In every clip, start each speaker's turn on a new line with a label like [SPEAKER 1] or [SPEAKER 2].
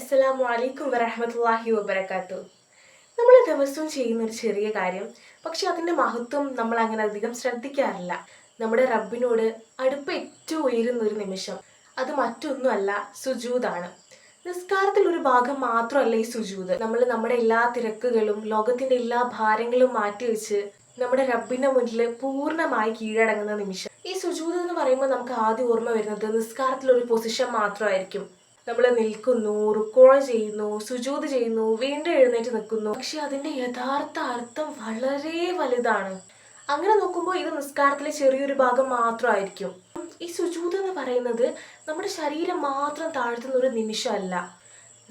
[SPEAKER 1] അസ്സലാമു അലൈക്കും വറഹ്മത്തുള്ളാഹി വബറകാതുഹു. നമ്മൾ ദിവസവും ചെയ്യുന്ന ഒരു ചെറിയ കാര്യം, പക്ഷെ അതിന്റെ മഹത്വം നമ്മൾ അങ്ങനെ അധികം ശ്രദ്ധിക്കാറില്ല. നമ്മുടെ റബ്ബിനോട് അടുപ്പ് ഏറ്റവും ഉയരുന്ന ഒരു നിമിഷം അത് മറ്റൊന്നുമല്ല, സുജൂദാണ്. നിസ്കാരത്തിൽ ഒരു ഭാഗം മാത്രമല്ല ഈ സുജൂദ്. നമ്മൾ നമ്മുടെ എല്ലാ തിരക്കുകളും ലോകത്തിന്റെ എല്ലാ ഭാരങ്ങളും മാറ്റിവെച്ച് നമ്മുടെ റബ്ബിന്റെ മുന്നിൽ പൂർണ്ണമായി കീഴടങ്ങുന്ന നിമിഷം. ഈ സുജൂദ് എന്ന് പറയുമ്പോൾ നമുക്ക് ആദ്യം ഓർമ്മ വരുന്നത് നിസ്കാരത്തിൽ ഒരു പൊസിഷൻ മാത്രമായിരിക്കും. നമ്മൾ നിൽക്കുന്നു, റുക്കോഴ ചെയ്യുന്നു, സുജൂദ് ചെയ്യുന്നു, വീണ്ടും എഴുന്നേറ്റ് നിൽക്കുന്നു. പക്ഷെ അതിന്റെ യഥാർത്ഥ അർത്ഥം വളരെ വലുതാണ്. അങ്ങനെ നോക്കുമ്പോൾ ഇത് നിസ്കാരത്തിലെ ചെറിയൊരു ഭാഗം മാത്രമായിരിക്കും. ഈ സുജൂദ് എന്ന് പറയുന്നത് നമ്മുടെ ശരീരം മാത്രം താഴ്ത്തുന്ന ഒരു നിമിഷമല്ല.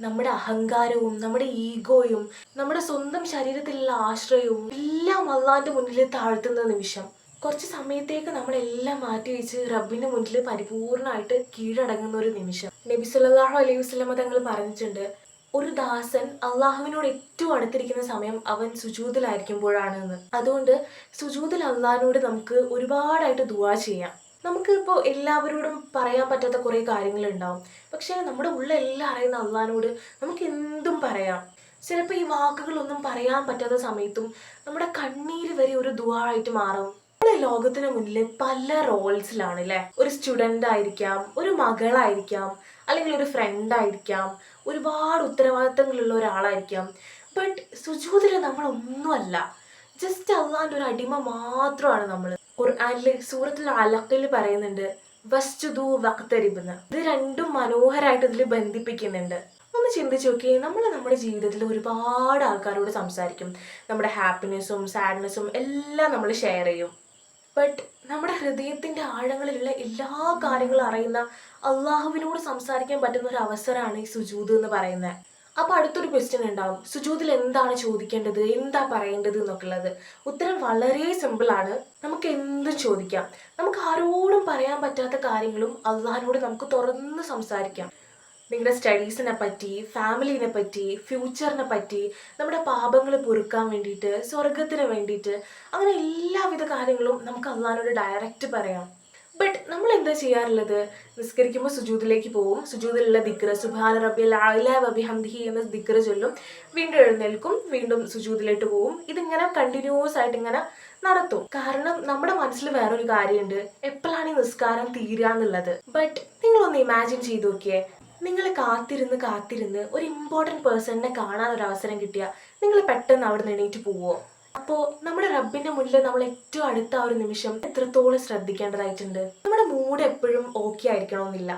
[SPEAKER 1] നമ്മുടെ അഹങ്കാരവും നമ്മുടെ ഈഗോയും നമ്മുടെ സ്വന്തം ശരീരത്തിലുള്ള ആശ്രയവും എല്ലാം അള്ളാന്റെ മുന്നിൽ താഴ്ത്തുന്ന നിമിഷം. കുറച്ച് സമയത്തേക്ക് നമ്മളെല്ലാം മാറ്റി വെച്ച് റബ്ബിന്റെ മുന്നിൽ പരിപൂർണമായിട്ട് കീഴടങ്ങുന്ന ഒരു നിമിഷം. നബി സല്ലല്ലാഹു അലൈഹി വസല്ലമ തങ്ങൾ പറഞ്ഞിട്ടുണ്ട്, ഒരു ദാസൻ അള്ളാഹുവിനോട് ഏറ്റവും അടുത്തിരിക്കുന്ന സമയം അവൻ സുജൂദിലായിരിക്കുമ്പോഴാണ് എന്ന്. അതുകൊണ്ട് സുജൂദിൽ അള്ളാഹിനോട് നമുക്ക് ഒരുപാടായിട്ട് ദുആ ചെയ്യാം. നമുക്ക് ഇപ്പോൾ എല്ലാവരോടും പറയാൻ പറ്റാത്ത കുറേ കാര്യങ്ങളുണ്ടാവും. പക്ഷെ നമ്മുടെ ഉള്ളെല്ലാം അറിയുന്ന അള്ളാഹിനോട് നമുക്ക് എന്തും പറയാം. ചിലപ്പോൾ ഈ വാക്കുകളൊന്നും പറയാൻ പറ്റാത്ത സമയത്തും നമ്മുടെ കണ്ണീര് വരെ ഒരു ദുആ ആയിട്ട് മാറും. നമ്മുടെ ലോകത്തിന് മുന്നിൽ പല റോൾസിലാണ് അല്ലേ. ഒരു സ്റ്റുഡൻ്റ് ആയിരിക്കാം, ഒരു മകളായിരിക്കാം, അല്ലെങ്കിൽ ഒരു ഫ്രണ്ട് ആയിരിക്കാം, ഒരുപാട് ഉത്തരവാദിത്തങ്ങളുള്ള ഒരാളായിരിക്കാം. ബട്ട് സുജൂദിൽ നമ്മളൊന്നുമല്ല, ജസ്റ്റ് അള്ളാന്റെ ഒരു അടിമ മാത്രമാണ് നമ്മൾ. ഖുർആനിൽ സൂറത്തുൽ അലഖിൽ പറയുന്നുണ്ട്, വസ്ജുദു വഖ്തരിബ്ന്ന്. ഇത് രണ്ടും മനോഹരമായിട്ട് ഇതിൽ ബന്ധിപ്പിക്കുന്നുണ്ട്. ഒന്ന് ചിന്തിച്ച് നോക്കി, നമ്മൾ നമ്മുടെ ജീവിതത്തിൽ ഒരുപാട് ആൾക്കാരോട് സംസാരിക്കും. നമ്മുടെ ഹാപ്പിനെസ്സും സാഡ്നെസ്സും എല്ലാം നമ്മൾ ഷെയർ ചെയ്യും. ബട്ട് നമ്മുടെ ഹൃദയത്തിന്റെ ആഴങ്ങളിലുള്ള എല്ലാ കാര്യങ്ങളും അറിയുന്ന അള്ളാഹുവിനോട് സംസാരിക്കാൻ പറ്റുന്ന ഒരു അവസരമാണ് ഈ സുജൂദ് എന്ന് പറയുന്നത്. അപ്പൊ അടുത്തൊരു ക്വസ്റ്റ്യൻ ഉണ്ടാവും, സുജൂദിൽ എന്താണ് ചോദിക്കേണ്ടത്, എന്താ പറയേണ്ടത് എന്നൊക്കെയുള്ളത്. ഉത്തരം വളരെ സിമ്പിൾ ആണ്. നമുക്ക് എന്തും ചോദിക്കാം. നമുക്ക് ആരോടും പറയാൻ പറ്റാത്ത കാര്യങ്ങളും അള്ളാഹിനോട് നമുക്ക് തുറന്ന് സംസാരിക്കാം. നിങ്ങളുടെ സ്റ്റഡീസിനെ പറ്റി, ഫാമിലിനെ പറ്റി, ഫ്യൂച്ചറിനെ പറ്റി, നമ്മുടെ പാപങ്ങൾ പൊറുക്കാൻ വേണ്ടിയിട്ട്, സ്വർഗത്തിന് വേണ്ടിയിട്ട്, അങ്ങനെ എല്ലാവിധ കാര്യങ്ങളും നമുക്ക് അള്ളാഹിനോട് ഡയറക്റ്റ് പറയാം. ബട്ട് നമ്മൾ എന്താ ചെയ്യാറുള്ളത്? നിസ്കരിക്കുമ്പോൾ സുജൂദിലേക്ക് പോവും, സുജൂദിലുള്ള ദിക്ർ സുബ്ഹാന റബ്ബിയൽ അഅ്ല വബിഹംദിഹി എന്ന ദിക്ർ ചൊല്ലും, വീണ്ടും എഴുന്നേൽക്കും, വീണ്ടും സുജൂദിലേക്ക് പോവും. ഇതിങ്ങനെ കണ്ടിന്യൂസ് ആയിട്ട് ഇങ്ങനെ നടത്തും. കാരണം നമ്മുടെ മനസ്സിൽ വേറൊരു കാര്യമുണ്ട്, എപ്പോഴാണ് ഈ നിസ്കാരം തീരാന്നുള്ളത്. ബട്ട് നിങ്ങളൊന്ന് ഇമാജിൻ ചെയ്ത് നോക്കിയേ, നിങ്ങൾ കാത്തിരുന്ന് ഒരു ഇമ്പോർട്ടൻറ്റ് പേഴ്സണിനെ കാണാൻ ഒരു അവസരം കിട്ടിയാൽ നിങ്ങൾ പെട്ടെന്ന് അവിടെ നിന്ന് എണീറ്റ് പോവോ? അപ്പോൾ നമ്മുടെ റബ്ബിന്റെ മുന്നിൽ നമ്മൾ ഏറ്റവും അടുത്ത ആ ഒരു നിമിഷം എത്രത്തോളം ശ്രദ്ധിക്കേണ്ടതായിട്ടുണ്ട്. നമ്മുടെ മൂഡ് എപ്പോഴും ഓക്കെ ആയിരിക്കണമെന്നില്ല.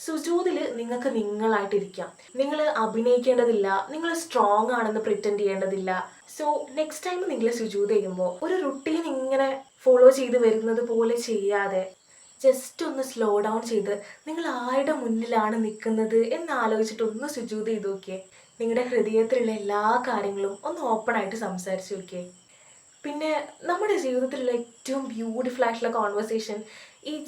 [SPEAKER 1] സുജൂദിൽ നിങ്ങൾക്ക് നിങ്ങളായിട്ടിരിക്കാം. നിങ്ങൾ അഭിനയിക്കേണ്ടതില്ല, നിങ്ങൾ സ്ട്രോങ് ആണെന്ന് പ്രിറ്റൻഡ് ചെയ്യേണ്ടതില്ല. സോ നെക്സ്റ്റ് ടൈം നിങ്ങൾ സുജൂദ് ചെയ്യുമ്പോൾ ഒരു റുട്ടീൻ ഇങ്ങനെ ഫോളോ ചെയ്ത് വരുന്നത് പോലെ ചെയ്യാതെ ജസ്റ്റ് ഒന്ന് സ്ലോ ഡൗൺ ചെയ്ത് നിങ്ങൾ ആരുടെ മുന്നിലാണ് നിൽക്കുന്നത് എന്ന് ആലോചിച്ചിട്ട് ഒന്ന് സുജൂദ് ചെയ്ത് നോക്കിയേ. നിങ്ങളുടെ ഹൃദയത്തിലുള്ള എല്ലാ കാര്യങ്ങളും ഒന്ന് ഓപ്പൺ ആയിട്ട് സംസാരിച്ച് നോക്കിയേ. പിന്നെ നമ്മുടെ ജീവിതത്തിലുള്ള ഏറ്റവും ബ്യൂട്ടിഫുൾ ആയിട്ടുള്ള കോൺവെർസേഷൻ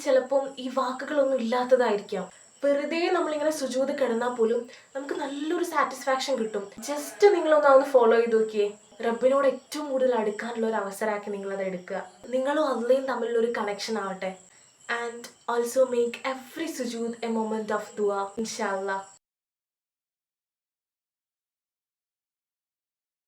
[SPEAKER 1] ചിലപ്പം ഈ വാക്കുകളൊന്നും ഇല്ലാത്തതായിരിക്കാം. വെറുതെ നമ്മളിങ്ങനെ സുജൂദ് കിടന്നാൽ പോലും നമുക്ക് നല്ലൊരു സാറ്റിസ്ഫാക്ഷൻ കിട്ടും. ജസ്റ്റ് നിങ്ങളൊന്ന് ഫോളോ ചെയ്ത് നോക്കിയേ. റബ്ബിനോട് ഏറ്റവും കൂടുതൽ അടുക്കാനുള്ള ഒരു അവസരമാക്കി നിങ്ങളത് എടുക്കുക. നിങ്ങളും അള്ളയും തമ്മിലുള്ള ഒരു കണക്ഷൻ ആവട്ടെ. And also make every sujood a moment of dua, inshallah.